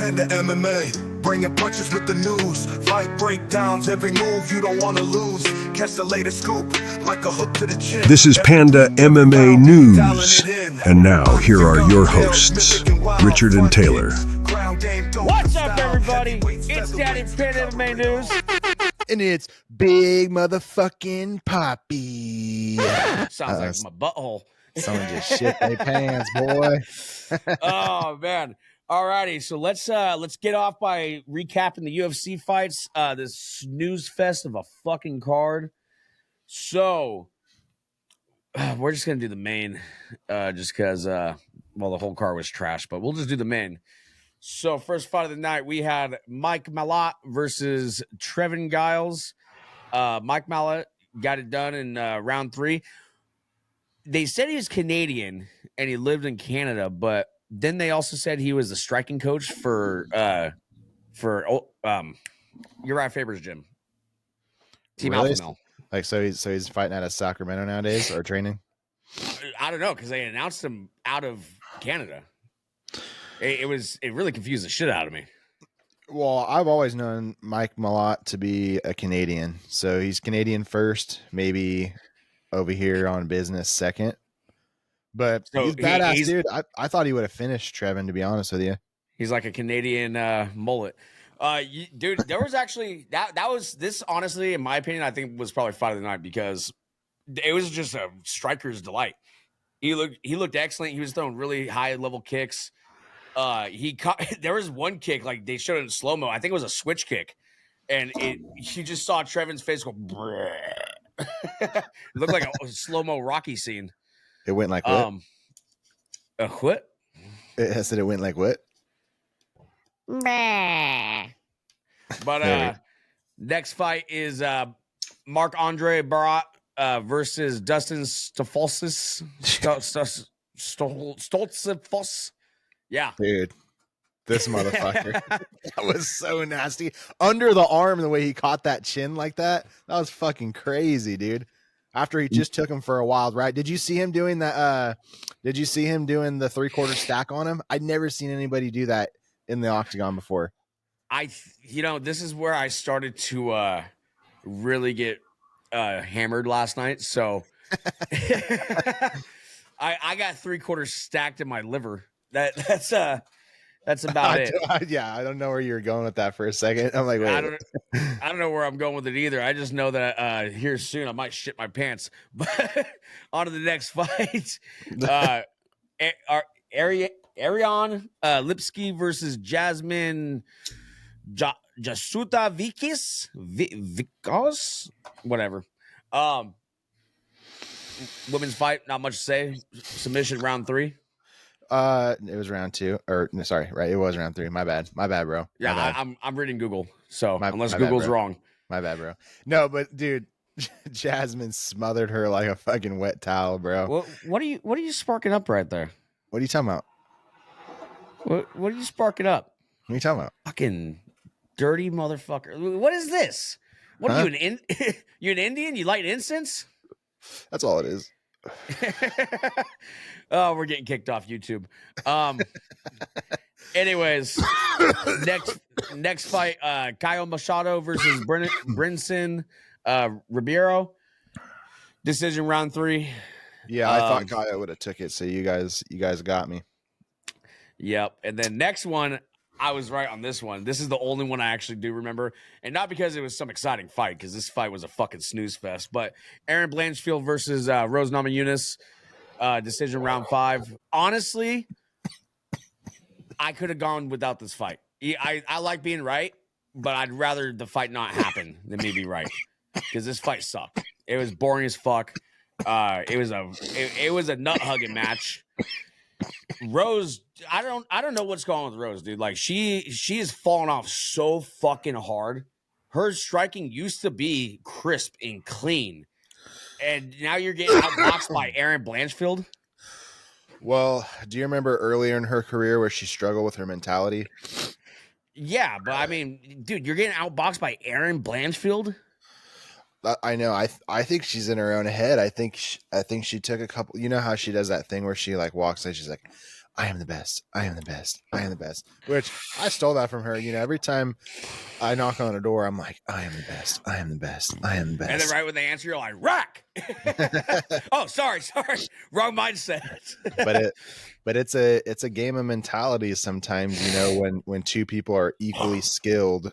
Panda MMA, bringing punches with the news. Fight breakdowns, every move you don't want to lose. Catch the latest scoop like a hook to the chin. This is Panda MMA News. And now, here are your hosts, Richard and Taylor. What's up, everybody? It's Daddy Panda MMA News. And it's Big Motherfucking Poppy. Sounds like my butthole. Someone just shit their pants, boy. Oh, man. Alrighty, so let's get off by recapping the UFC fights. This snooze fest of a fucking card. So we're just gonna do the main, just because the whole card was trash, but we'll just do the main. So first fight of the night, we had Malott versus Trevin Giles. Malott got it done in round 3. They said he was Canadian and he lived in Canada, but then they also said he was the striking coach for Uriah Faber's gym. Team Really? Alpha Male. Like so he's fighting out of Sacramento nowadays or training? I don't know, because they announced him out of Canada. It really confused the shit out of me. Well, I've always known Mike Malott to be a Canadian. So he's Canadian first, maybe over here on business second. But So he's badass, dude. I thought he would have finished Trevin, to be honest with you. He's like a Canadian mullet. Dude, there was actually that was this, honestly, in my opinion, I think was probably fight of the night, because it was just a striker's delight. He looked excellent. He was throwing really high level kicks. There was one kick, like they showed it in slow mo. I think it was a switch kick, and you just saw Trevin's face go. It looked like a slow mo Rocky scene. It went like what? A what? I said it went like what? But next fight is Marc-André Barriault versus Dustin Stoltzfus. Stoltzfus. Yeah. Dude, this motherfucker. That was so nasty. Under the arm, the way he caught that chin like that, that was fucking crazy, dude. After he just took him for a wild ride. Did you see him doing that? Did you see him doing the 3/4 stack on him? I'd never seen anybody do that in the octagon before. This is where I started to really get hammered last night. So I got 3/4 stacked in my liver. That's about it. I don't know where you were going with that for a second. I'm like, wait. I don't know where I'm going with it either. I just know that here soon I might shit my pants. But on to the next fight. Erin Lipsky versus Jasmine Jasuta Vikos, whatever. Women's fight, not much to say. Submission round 3. It was round 2, or no, sorry, right? It was round 3. My bad, bro. Yeah, my bad. I'm reading Google, so unless my Google's bad, wrong. My bad, bro. No, but dude, Jasmine smothered her like a fucking wet towel, bro. What are you sparking up right there? What are you talking about? What are you sparking up? What are you talking about? Fucking dirty motherfucker! What is this? What are you you an Indian? You light incense? That's all it is. Oh, we're getting kicked off YouTube. Anyways, next fight, Caio Machado versus Brendson Ribeiro. Decision round 3. Yeah, I thought Caio would have took it, so you guys got me. Yep. And then next one, I was right on this one. This is the only one I actually do remember. And not because it was some exciting fight, because this fight was a fucking snooze fest. But Erin Blanchfield versus Rose Namajunas. Decision round 5. Honestly, I could have gone without this fight. I like being right, but I'd rather the fight not happen than me be right, because this fight sucked. It was boring as fuck. It was a nut hugging match. Rose, I don't know what's going on with Rose, dude. Like she is falling off so fucking hard. Her striking used to be crisp and clean, and now you're getting outboxed by Erin Blanchfield. Well, do you remember earlier in her career where she struggled with her mentality? Yeah, but I mean, dude, you're getting outboxed by Erin Blanchfield. I know. I think she's in her own head. I think she took a couple. You know how she does that thing where she like walks and she's like, I am the best. I am the best. I am the best. Which I stole that from her. Every time I knock on a door, I'm like, I am the best. I am the best. I am the best. And then right when they answer, you're like, rack. Oh, sorry. Wrong mindset. but it's a game of mentality sometimes, when two people are equally skilled,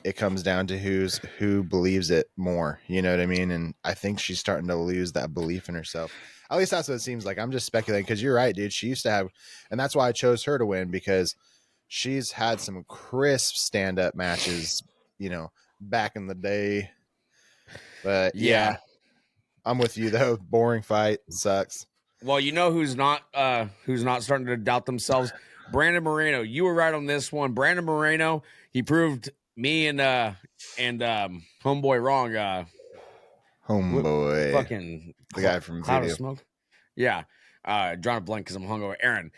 it comes down to who believes it more. You know what I mean? And I think she's starting to lose that belief in herself. At least that's what it seems like. I'm just speculating because you're right, dude. She used to have, and that's why I chose her to win, because she's had some crisp stand-up matches, back in the day. But yeah, I'm with you though. Boring fight, sucks. Well, who's not starting to doubt themselves? Brandon Moreno. You were right on this one. Brandon Moreno, he proved me and homeboy wrong. Homeboy. Fucking the guy from Cloud Video. of Smoke. Yeah. Drawing a blank because I'm hungover. Erin.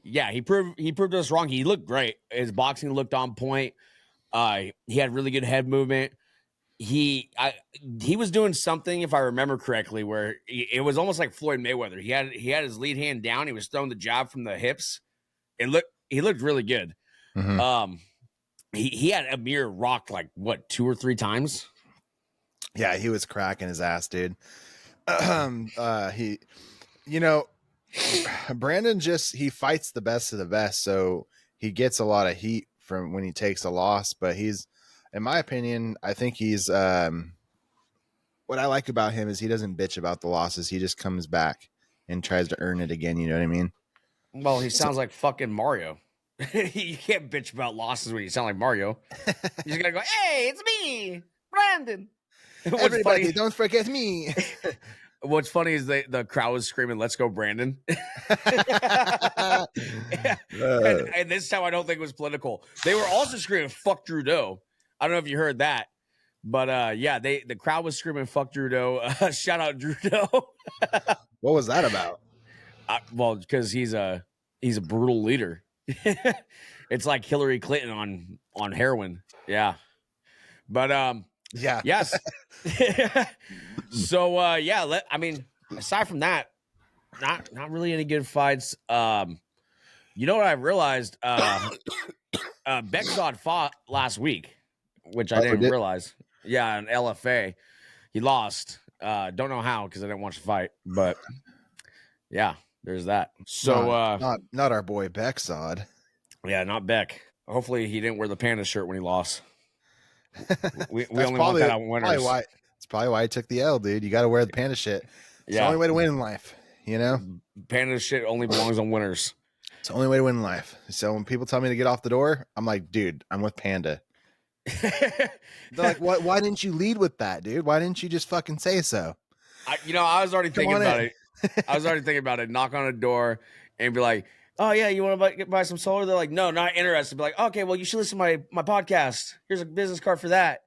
Yeah, he proved us wrong. He looked great. His boxing looked on point. He had really good head movement. He was doing something, if I remember correctly, where it was almost like Floyd Mayweather. He had his lead hand down. He was throwing the jab from the hips. He looked really good. Mm-hmm. He had Amir rocked like what 2 or 3 times. Yeah, he was cracking his ass, dude. Brandon he fights the best of the best, so he gets a lot of heat from when he takes a loss. But he's, in my opinion, I think he's what I like about him is he doesn't bitch about the losses. He just comes back and tries to earn it again. You know what I mean? Well, he sounds like fucking Mario. You can't bitch about losses when you sound like Mario. You just gotta go, hey, it's me, Brandon. Everybody, don't forget me. What's funny is the crowd was screaming, let's go, Brandon. And this time I don't think it was political. They were also screaming, fuck Trudeau. I don't know if you heard that. But yeah, the crowd was screaming, fuck Trudeau. Shout out Trudeau. What was that about? Well, because he's a brutal leader. It's like Hillary Clinton on heroin. Yeah. But yeah. Yes. So yeah, aside from that, not really any good fights. You know what I realized? Bexod fought last week, which I didn't realize. Yeah, an LFA. He lost. Don't know how because I didn't watch the fight, but yeah, there's that. So not our boy Bexod. Yeah, not Beck. Hopefully he didn't wear the Panda shirt when he lost. We only probably, want that on winners. It's probably why he took the L, dude. You got to wear the Panda shit. It's the only way to win in life, Panda shit only belongs on winners. It's the only way to win in life. So when people tell me to get off the door, I'm like, dude, I'm with Panda. They're like, what? Why didn't you lead with that, dude? Why didn't you just fucking say so? I was already thinking about it. I was already thinking about it. Knock on a door and be like, oh yeah, you want to buy some solar? They're like, no, not interested. Be like, okay, well, you should listen to my podcast. Here's a business card for that.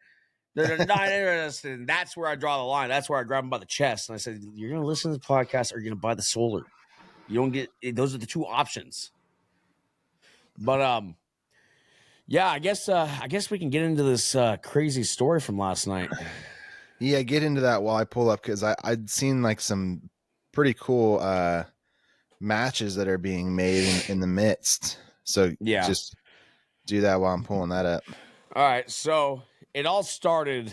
They're not interested. And that's where I draw the line. That's where I grab them by the chest. And I said, you're going to listen to the podcast or you're going to buy the solar. You don't get, those are the two options. But, yeah, I guess we can get into this crazy story from last night. Yeah, get into that while I pull up. Cause I'd seen like some pretty cool, matches that are being made in the midst. So yeah, just do that while I'm pulling that up. All right. So it all started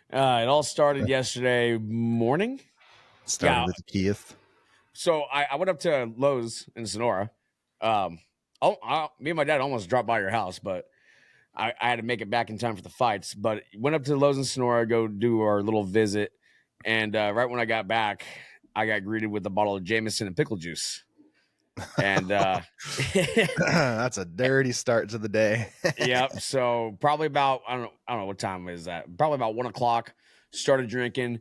yesterday morning. Started with Keith. So I went up to Lowe's in Sonora. Me and my dad almost dropped by your house, but I had to make it back in time for the fights. But went up to Lowe's in Sonora, go do our little visit. And right when I got back, I got greeted with a bottle of Jameson and pickle juice. And that's a dirty start to the day. Yep. So probably about, I don't know what time is that. Probably about 1:00. Started drinking,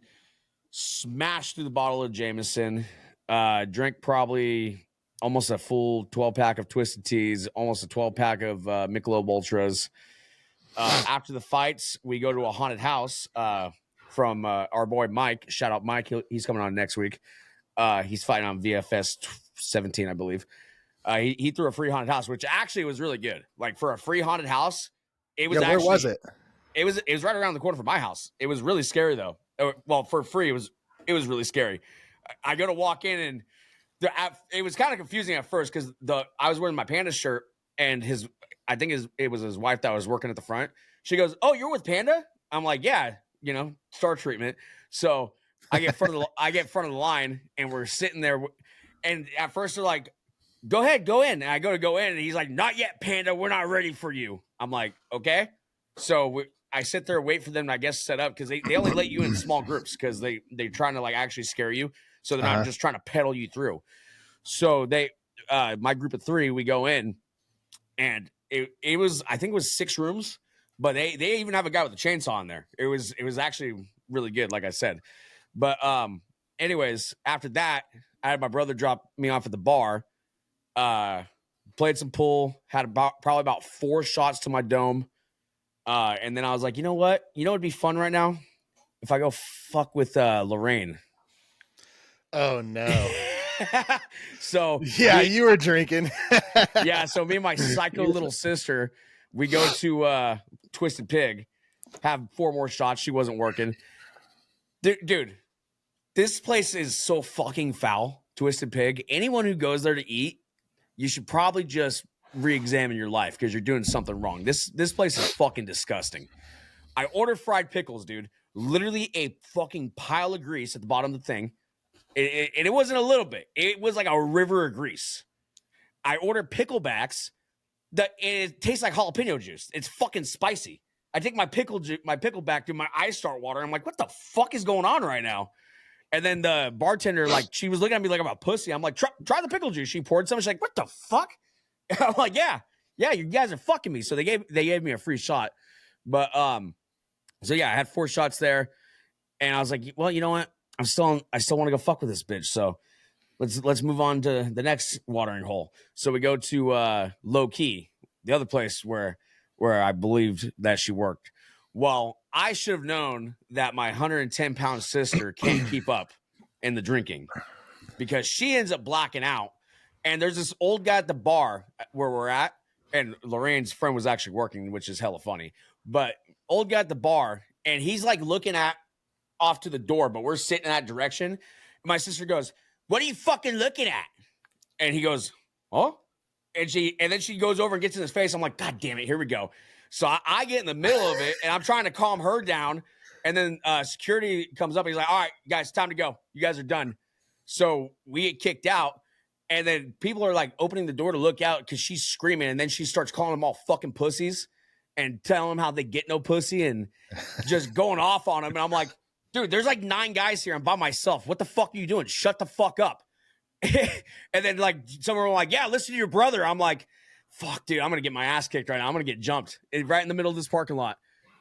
smashed through the bottle of Jameson. Drank probably almost a full 12-pack of Twisted Teas, almost a 12-pack of Michelob Ultras. After the fights, we go to a haunted house from our boy Mike. Shout out Mike. He's coming on next week. He's fighting on VFS 17, I believe. He threw a free haunted house, which actually was really good. Like for a free haunted house, it was where was it? It was right around the corner from my house. It was really scary though. Well, for free, it was really scary. I go to walk in and It was kind of confusing at first because I was wearing my Panda shirt and it was his wife that was working at the front. She goes, "Oh, you're with Panda?" I'm like, "Yeah, star treatment." So I get front of the line and we're sitting there, and at first they're like, "Go ahead, go in." And I go in, and he's like, "Not yet, Panda. We're not ready for you." I'm like, "Okay." So I sit there and wait for them to, I guess, set up because they only let you in small groups because they're trying to like actually scare you. So they're not just trying to pedal you through. So my group of 3, we go in, and it was, I think it was 6 rooms, but they even have a guy with a chainsaw in there. It was actually really good, like I said. But anyways, after that, I had my brother drop me off at the bar, played some pool, had probably about 4 shots to my dome. And then I was like, you know what? It'd be fun right now if I go fuck with Lorraine. Oh no. So yeah, you were drinking. Yeah, so me and my psycho little sister, we go to Twisted Pig, have 4 more shots. She wasn't working. Dude, this place is so fucking foul, Twisted Pig. Anyone who goes there to eat, you should probably just re-examine your life because you're doing something wrong. This place is fucking disgusting. I ordered fried pickles, dude. Literally a fucking pile of grease at the bottom of the thing. And it wasn't a little bit. It was like a river of grease. I ordered picklebacks. It tastes like jalapeno juice. It's fucking spicy. I take my pickleback, dude, my eyes start watering. I'm like, what the fuck is going on right now? And then the bartender, like, she was looking at me like I'm a pussy. I'm like, try the pickle juice. She poured some. She's like, what the fuck? I'm like, yeah, you guys are fucking me. So they gave me a free shot. But so yeah, I had 4 shots there, and I was like, well, you know what? I still want to go fuck with this bitch. So let's move on to the next watering hole. So we go to Low Key, the other place where I believed that she worked. Well, I should have known that my 110-pound sister can't keep up in the drinking because she ends up blacking out. And there's this old guy at the bar where we're at, and Lorraine's friend was actually working, which is hella funny. But old guy at the bar, and he's like looking off to the door, but we're sitting in that direction. My sister goes, "What are you fucking looking at?" And he goes, "Oh," and then she goes over and gets in his face. I'm like, God damn it, here we go. So I get in the middle of it, and I'm trying to calm her down. And then security comes up. And he's like, "All right, guys, time to go. You guys are done." So we get kicked out. And then people are like opening the door to look out because she's screaming. And then she starts calling them all fucking pussies and telling them how they get no pussy and just going off on them. And I'm like, dude, there's like 9 guys here. I'm by myself. What the fuck are you doing? Shut the fuck up. And then like someone were like, yeah, listen to your brother. I'm like, fuck, dude, I'm going to get my ass kicked right now. I'm going to get jumped right in the middle of this parking lot.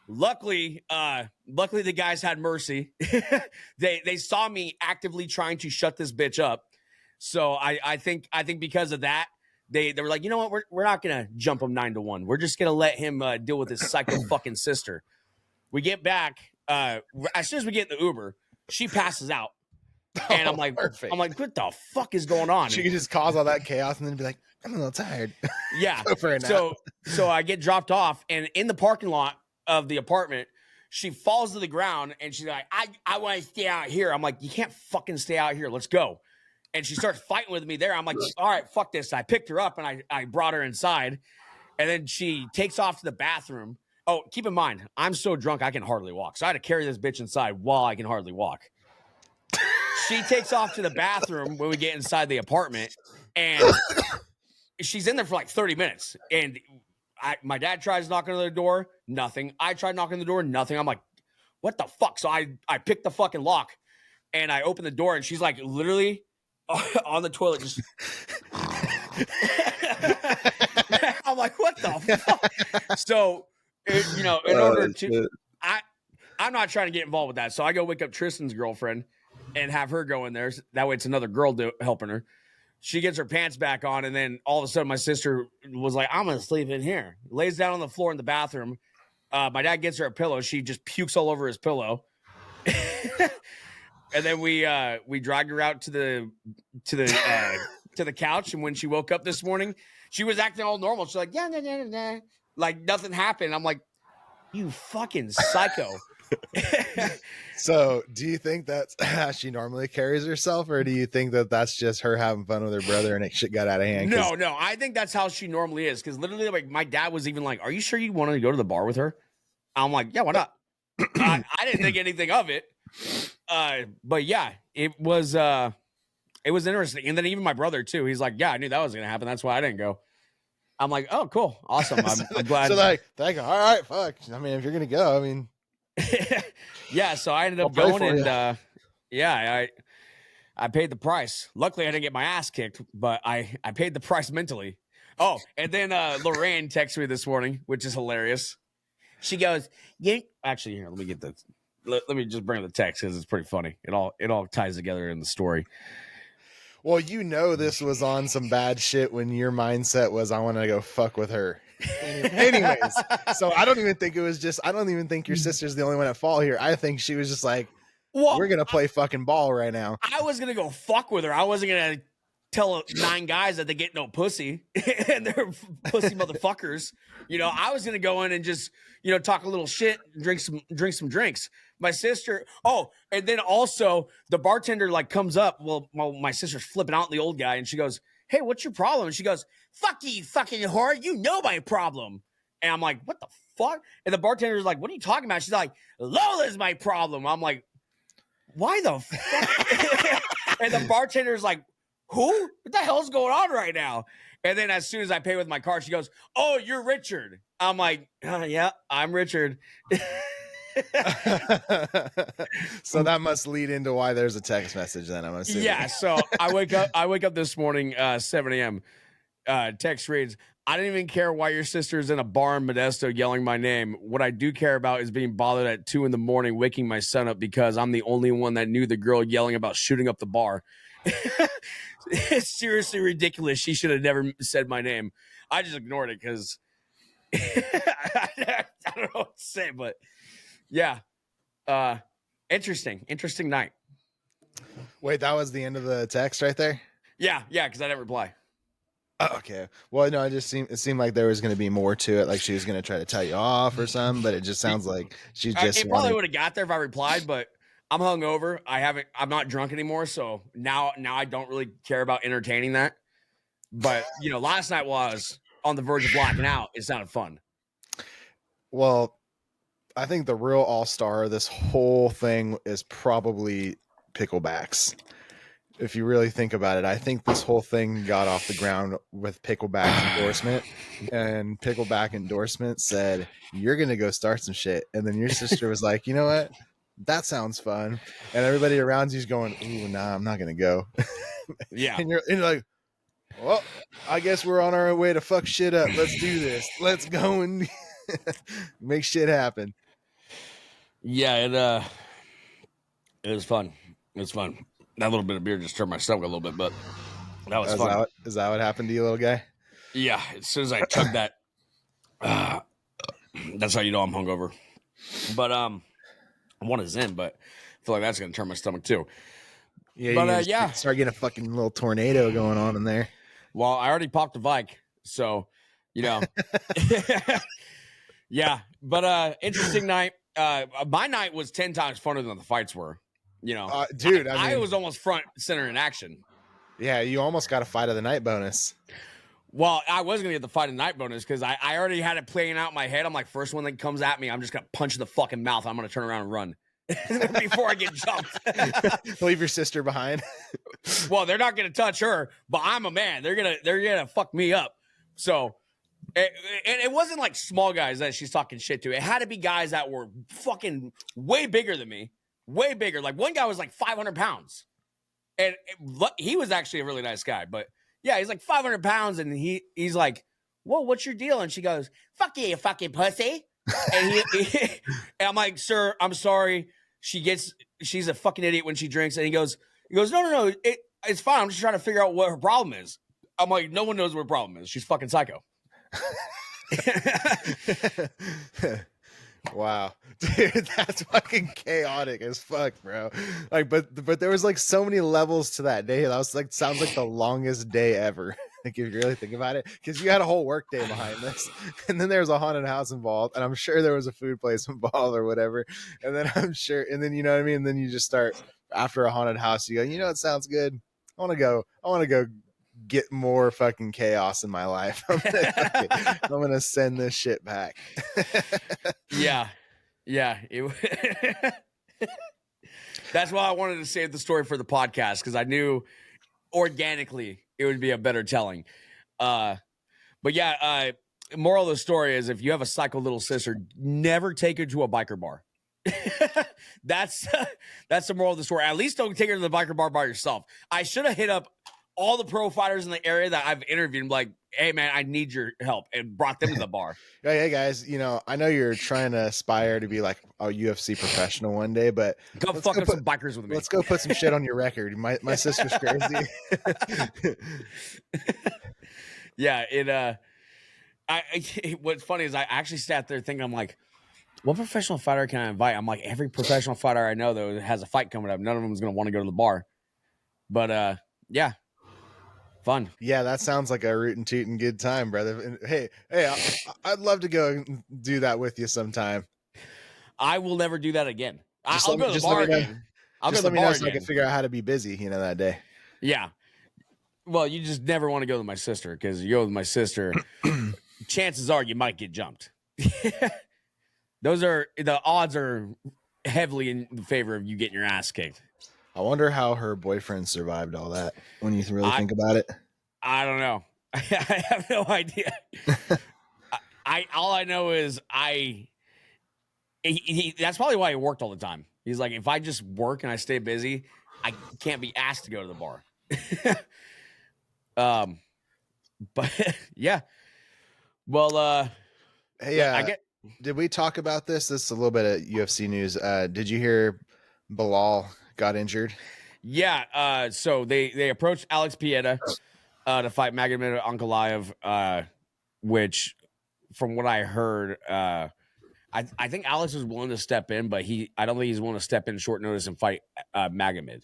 Luckily the guys had mercy. They saw me actively trying to shut this bitch up. So I think because of that, they were like, you know what? We're not going to jump him 9-1. We're just going to let him deal with his psycho fucking sister. We get back. As soon as we get in the Uber, she passes out. And I'm like, perfect. What the fuck is going on? She could just cause all that chaos and then be like, I'm a little tired. Yeah. Go for a nap. So I get dropped off, and in the parking lot of the apartment, she falls to the ground and she's like, I want to stay out here. I'm like, you can't fucking stay out here. Let's go. And she starts fighting with me there. I'm like, all right, fuck this. I picked her up and I brought her inside. And then she takes off to the bathroom. Oh, keep in mind, I'm so drunk I can hardly walk. So I had to carry this bitch inside while I can hardly walk. She takes off to the bathroom when we get inside the apartment. And she's in there for like 30 minutes. And my dad tries knocking on the door, nothing. I tried knocking on the door, nothing. I'm like, what the fuck? So I picked the fucking lock and I open the door and she's like literally on the toilet just I'm like, what the fuck? So in order to I'm not trying to get involved with that. So I go wake up Tristan's girlfriend and have her go in there. That way it's another girl helping her. She gets her pants back on, and then all of a sudden my sister was like, I'm going to sleep in here. Lays down on the floor in the bathroom. My dad gets her a pillow. She just pukes all over his pillow. And then we dragged her out to the couch. And when she woke up this morning, she was acting all normal. She's like, yeah, like nothing happened. I'm like, you fucking psycho. So, do you think that's how she normally carries herself, or do you think that that's just her having fun with her brother and it shit got out of hand? No, I think that's how she normally is. Because literally, like, my dad was even like, "Are you sure you want to go to the bar with her?" I'm like, "Yeah, why not?" I didn't think anything of it, but yeah, it was interesting. And then even my brother too, he's like, "Yeah, I knew that was gonna happen. That's why I didn't go." I'm like, "Oh, cool, awesome. I'm glad." So they go, all right, fuck. I mean, if you're gonna go, I mean, yeah. So I ended up I'll pray going, for and yeah, I paid the price. Luckily, I didn't get my ass kicked, but I paid the price mentally. Oh, and then Lorraine texted me this morning, which is hilarious. She goes, "You actually here. Let me get the. Let me just bring the text because it's pretty funny. It all ties together in the story." well, you know, this was on some bad shit when your mindset was, I want to go fuck with her. Anyways, so I don't even think it was just, I don't even think your sister's the only one at fault here. I think she was just like, Well, we're going to play fucking ball right now. I was gonna go fuck with her. I wasn't gonna tell 9 guys that they get no pussy and they're pussy motherfuckers. You know, I was gonna go in and just, you know, talk a little shit, drink some drinks. My sister, oh, and then also the bartender like comes up. Well, my sister's flipping out the old guy, and she goes, "Hey, what's your problem?" And she goes, "Fuck you, fucking whore. You know my problem." And I'm like, "What the fuck?" And the bartender's like, "What are you talking about?" She's like, "Lola's my problem." I'm like, "Why the fuck?" And the bartender's like, "Who? What the hell's going on right now?" And then as soon as I pay with my card, she goes, "Oh, you're Richard." I'm like, "Yeah, I'm Richard." So that must lead into why there's a text message then, I'm assuming. Yeah, so I wake up this morning, 7 a.m. Text reads, "I didn't even care why your sister's in a bar in Modesto yelling my name. What I do care about is being bothered at 2 a.m, waking my son up because I'm the only one that knew the girl yelling about shooting up the bar." It's seriously ridiculous. She should have never said my name. I just ignored it because I don't know what to say, but yeah. Interesting night. Wait, that was the end of the text right there? Yeah, because I didn't reply. Oh, okay. Well, no, it seemed like there was going to be more to it. Like she was going to try to tell you off or something, but it just sounds like she just It probably would have got there if I replied, but I'm hungover. I'm not drunk anymore, so now I don't really care about entertaining that. But you know, last night while I was on the verge of blacking out, it sounded fun. Well, I think the real all-star of this whole thing is probably Picklebacks. If you really think about it, I think this whole thing got off the ground with Pickleback's endorsement, and Pickleback endorsement said, "You're going to go start some shit." And then your sister was like, "You know what? That sounds fun." And everybody around you's going, "Ooh, nah, I'm not going to go." Yeah. And you're like, "Well, I guess we're on our way to fuck shit up. Let's do this. Let's go and make shit happen." Yeah, it was fun. It was fun. That little bit of beer just turned my stomach a little bit, but that was fun. Is that what happened to you, little guy? Yeah, as soon as I chugged that, that's how you know I'm hungover. But one is in, but I feel like that's gonna turn my stomach too. Yeah, But you start getting a fucking little tornado going on in there. Well, I already popped a Vike, so you know. Yeah, but interesting night. My night was 10 times funner than the fights were. You know, dude, I was almost front center in action. Yeah, you almost got a fight of the night bonus. Well, I was going to get the fight of the night bonus because I already had it playing out in my head. I'm like, first one that comes at me, I'm just going to punch in the fucking mouth. I'm going to turn around and run before I get jumped. Leave your sister behind. Well, they're not going to touch her, but I'm a man. They're gonna fuck me up. So, and it wasn't like small guys that she's talking shit to. It had to be guys that were fucking way bigger than me. Way bigger. Like one guy was like 500 pounds. And he was actually a really nice guy. But yeah, he's like 500 pounds. And he's like, "Whoa, what's your deal?" And she goes, "Fuck you fucking pussy." And and I'm like, "Sir, I'm sorry." She's a fucking idiot when she drinks. And he goes, No, it's fine. I'm just trying to figure out what her problem is. I'm like, no one knows what her problem is. She's fucking psycho. Wow, dude, that's fucking chaotic as fuck, bro. Like, but there was like so many levels to that day. That was like, sounds like the longest day ever. Like, if you really think about it, because you had a whole work day behind this, and then there's a haunted house involved, and I'm sure there was a food place involved or whatever. And then I'm sure, and then you know what I mean. And then you just start after a haunted house. You go, you know, it sounds good. I want to go get more fucking chaos in my life. I'm gonna send this shit back. Yeah. That's why I wanted to save the story for the podcast, because I knew organically it would be a better telling. But yeah, moral of the story is, if you have a psycho little sister, never take her to a biker bar. That's the moral of the story. At least don't take her to the biker bar by yourself. I should have hit up all the pro fighters in the area that I've interviewed, and like, hey man, I need your help, and brought them to the bar. Hey guys, you know, I know you're trying to aspire to be like a UFC professional one day, but Go fuck up some bikers with me. Let's go put some shit on your record. My sister's crazy. Yeah, what's funny is I actually sat there thinking, I'm like, what professional fighter can I invite? I'm like, every professional fighter I know though has a fight coming up. None of them is going to want to go to the bar. But yeah, fun. Yeah, that sounds like a rootin' tootin' good time, brother. And hey, I'd love to go and do that with you sometime. I will never do that again. I'll go to the bar again. I'll go to the bar so I can figure out how to be busy, you know, that day. Yeah. Well, you just never want to go with my sister, because you go with my sister, chances are you might get jumped. The odds are heavily in favor of you getting your ass kicked. I wonder how her boyfriend survived all that, when you really think about it. I don't know. I have no idea. All I know is that's probably why he worked all the time. He's like, if I just work and I stay busy, I can't be asked to go to the bar. But yeah. Well, hey, did we talk about this? This is a little bit of UFC news. Did you hear Bilal got injured? Yeah. So they approached Alex Pieta to fight Magomed Ankalaev, which, from what I heard, I think Alex was willing to step in, but I don't think he's willing to step in short notice and fight Magomed,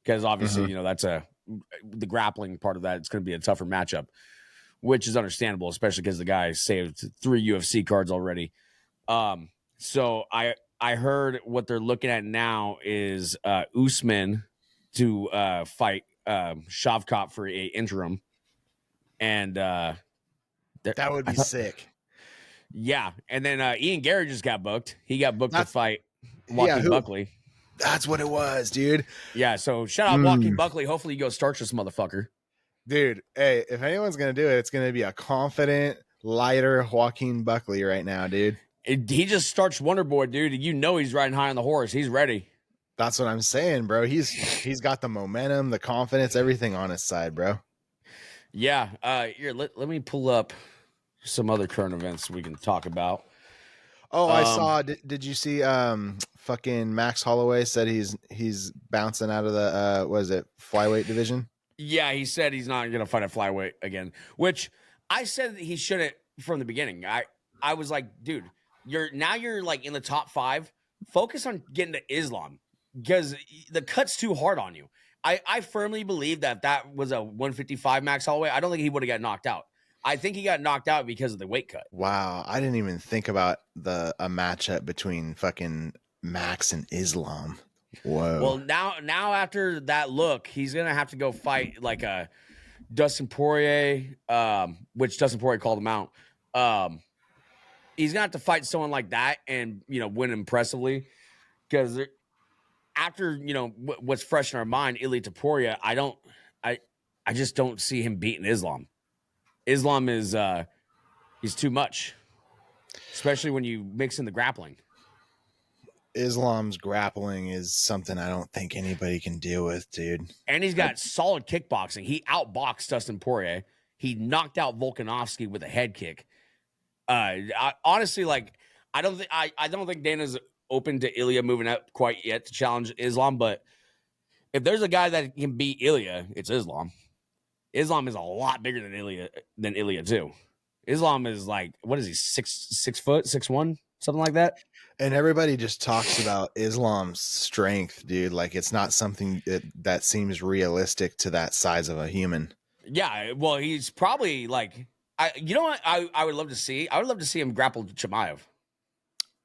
because obviously, you know, that's the grappling part of that. It's going to be a tougher matchup, which is understandable, especially because the guy saved 3 UFC cards already. So I heard what they're looking at now is Usman to fight Shavkat for a interim, and that would be sick. Yeah, and then Ian Gary just got booked. He got booked to fight Joaquin Buckley. That's what it was, dude. Yeah, so shout out Joaquin Buckley. Hopefully you go starch this motherfucker. Dude, hey, if anyone's going to do it, it's going to be a confident, lighter Joaquin Buckley right now, dude. He just starched Wonder Boy, dude. You know he's riding high on the horse. He's ready. That's what I'm saying, bro. He's got the momentum, the confidence, everything on his side, bro. Yeah. Here, let me pull up some other current events we can talk about. Oh, I saw. Did you see? Fucking Max Holloway said he's bouncing out of the flyweight division. Yeah, he said he's not gonna fight at flyweight again. Which I said that he shouldn't from the beginning. I was like, dude, you're like in the top 5. Focus on getting to Islam, because the cut's too hard on you. I firmly believe that was a 155 Max Holloway. I don't think he would have got knocked out. I think he got knocked out because of the weight cut. Wow, I didn't even think about a matchup between fucking Max and Islam. Whoa. Well, now after that look, he's gonna have to go fight like a Dustin Poirier, which Dustin Poirier called him out. He's gonna have to fight someone like that and, you know, win impressively, because after, you know, what's fresh in our mind, Ilia Topuria, I just don't see him beating Islam. Islam is he's too much, especially when you mix in the grappling. Islam's grappling is something I don't think anybody can deal with, dude. And he's got solid kickboxing. He outboxed Dustin Poirier. He knocked out Volkanovski with a head kick. Honestly, like, I don't think Dana's open to Ilia moving up quite yet to challenge Islam, but if there's a guy that can beat Ilia, it's Islam. Islam is a lot bigger than Ilia too. Islam is like, what is he, 6 foot, 6'1", something like that? And everybody just talks about Islam's strength, dude. Like, it's not something that seems realistic to that size of a human. Yeah, well, he's probably like, you know what? I would love to see. I would love to see him grapple Chimaev.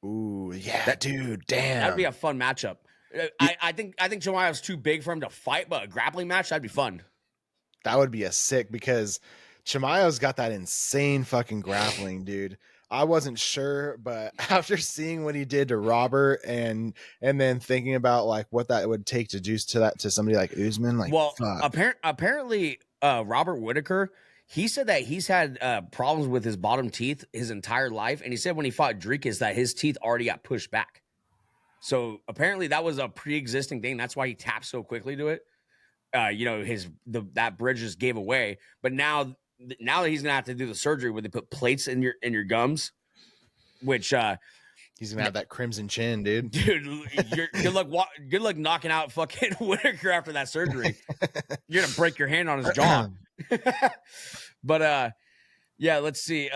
Ooh, yeah, That dude. that'd be Damn. a fun matchup. Y- I think Chimaev's too big for him to fight, but a grappling match that'd be fun. That would be a sick because Chimaev's got that insane fucking grappling, dude. I wasn't sure, but after seeing what he did to Robert and then thinking about like what that would take to do to that to somebody like Usman, like Well, fuck. apparently, Robert Whitaker, he said that he's had problems with his bottom teeth his entire life, and he said when he fought Dricus that his teeth already got pushed back. So apparently that was a pre-existing thing. That's why he tapped so quickly to it. That bridge just gave away. But now that he's gonna have to do the surgery where they put plates in your gums, which He's gonna have that crimson chin, dude. dude, good luck knocking out fucking Whitaker after that surgery. You're gonna break your hand on his jaw. But yeah, let's see. Is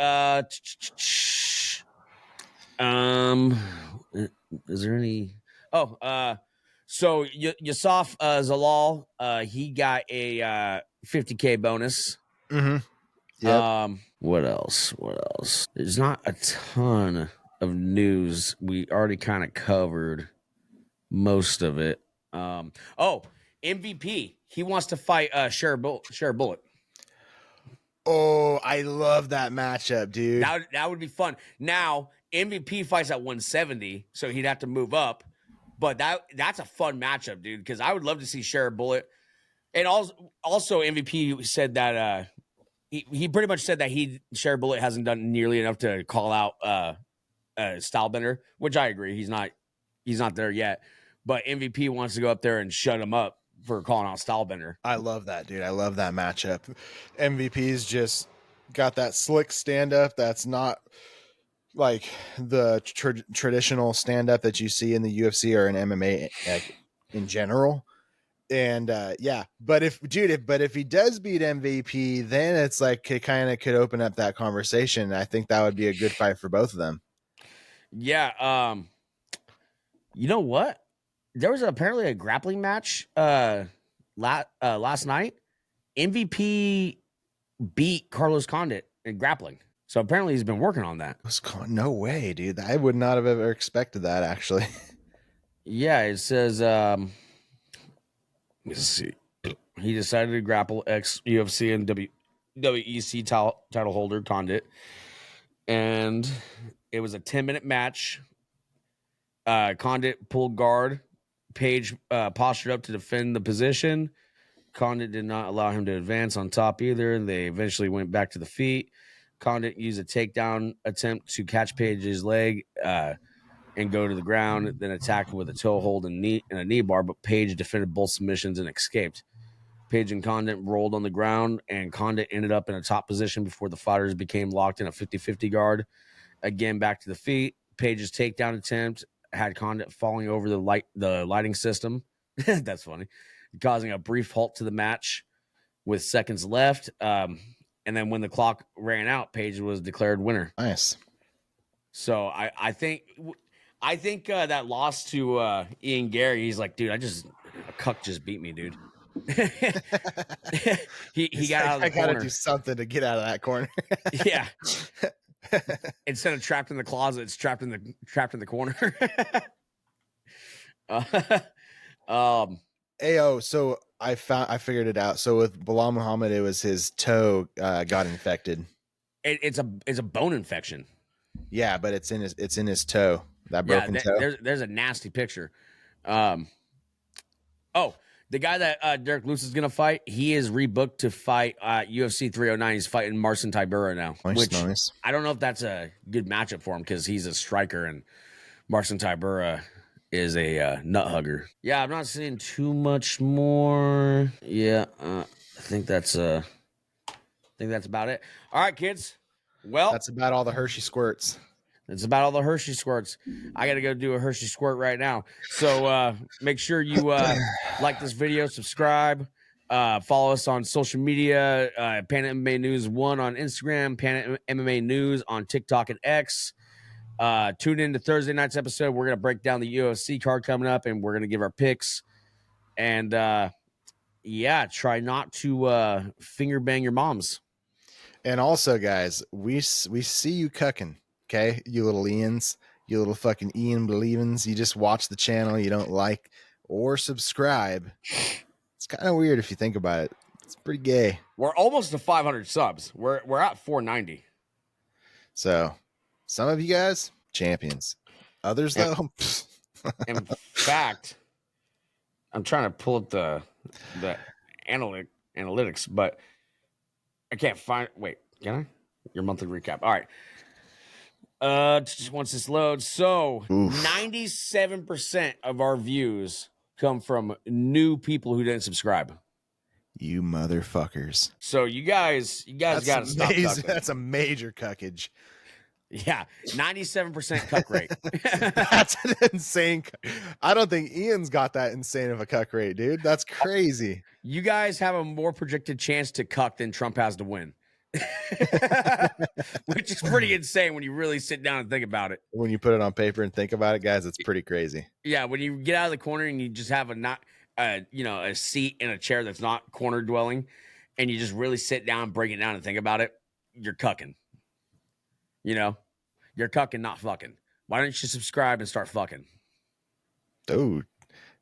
there any? So Yusuf Zalal, he got a 50K bonus. Mm-hmm. Yep. What else? There's not a ton of news. We already kind of covered most of it. MVP. He wants to fight Share Bullet. Oh, I love that matchup, dude. That would be fun. Now MVP fights at 170, so he'd have to move up. But that's a fun matchup, dude. Because I would love to see Share Bullet, and also MVP said that he pretty much said that Share Bullet hasn't done nearly enough to call out Stylebender, which I agree. He's not there yet. But MVP wants to go up there and shut him up for calling out Stylebender. I love that, dude. I love that matchup. MVP's just got that slick stand up that's not like the traditional stand up that you see in the UFC or in MMA in general. And yeah, but if he does beat MVP, then it's like it kind of could open up that conversation. I think that would be a good fight for both of them. Yeah. You know what? There was apparently a grappling match last night. MVP beat Carlos Condit in grappling. So apparently he's been working on that. No way, dude. I would not have ever expected that, actually. Yeah, it says let's see. He decided to grapple ex-UFC and WEC title holder Condit. And it was a 10-minute match. Condit pulled guard. Page postured up to defend the position. Condit did not allow him to advance on top either. They eventually went back to the feet. Condit used a takedown attempt to catch Page's leg and go to the ground, then attacked with a toe hold and a knee bar, but Page defended both submissions and escaped. Page and Condit rolled on the ground, and Condit ended up in a top position before the fighters became locked in a 50-50 guard. Again, back to the feet. Page's takedown attempt had Condit falling over the lighting system. That's funny. Causing a brief halt to the match with seconds left. And then when the clock ran out, Page was declared winner. Nice. So I think that loss to Ian Gary, he's like, dude, a cuck just beat me, dude. he got out of the corner. I gotta do something to get out of that corner. Yeah. Instead of trapped in the closet, it's trapped in the corner. Ayo, so I figured it out. So with Bilal Muhammad, it was his toe got infected. It's a bone infection. Yeah, but it's in his toe. That broken toe. There's a nasty picture. The guy that Derrick Lewis is gonna fight, he is rebooked to fight UFC 309. He's fighting Marcin Tybura now. Nice. I don't know if that's a good matchup for him because he's a striker and Marcin Tybura is a nut hugger. Yeah, I'm not seeing too much more. Yeah, I think that's about it. All right, kids. Well, that's about all the Hershey squirts. It's about all the Hershey squirts. I got to go do a Hershey squirt right now. So make sure you like this video, subscribe, follow us on social media, PandaMMANews 1 on Instagram, PandaMMANews on TikTok and X. Tune in to Thursday night's episode. We're going to break down the UFC card coming up, and we're going to give our picks. And Yeah, try not to finger bang your moms. And also, guys, we see you cucking, okay? You little Ians, you little fucking Ian Believins. You just watch the channel, you don't like or subscribe. It's kind of weird if you think about it. It's pretty gay. We're almost to 500 subs. We're at 490. So, some of you guys, champions. Others, though, In fact, I'm trying to pull up the analytics, but I can't find. Wait, can I? Your monthly recap. All right. Just once this loads, so 97% of our views come from new people who didn't subscribe. you motherfuckers. So you guys got to stop cucking. That's a major cuckage. Yeah, 97% cuck rate. That's an insane. I don't think Ian's got that insane of a cuck rate, dude. That's crazy. You guys have a more projected chance to cuck than Trump has to win. Which is pretty insane when you really sit down and think about it. When you put it on paper and think about it, guys, it's pretty crazy. Yeah, when you get out of the corner and you just have a seat in a chair that's not corner dwelling, and you just really sit down, break it down, and think about it, you're cucking. You know, you're cucking, not fucking. Why don't you subscribe and start fucking? Dude,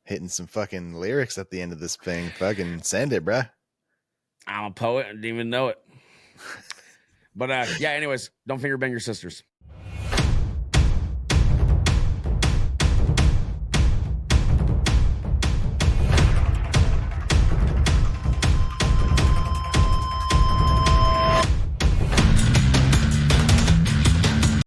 hitting some fucking lyrics at the end of this thing. Fucking send it, bruh. I'm a poet. I didn't even know it. But yeah, anyways, don't finger bang your sisters.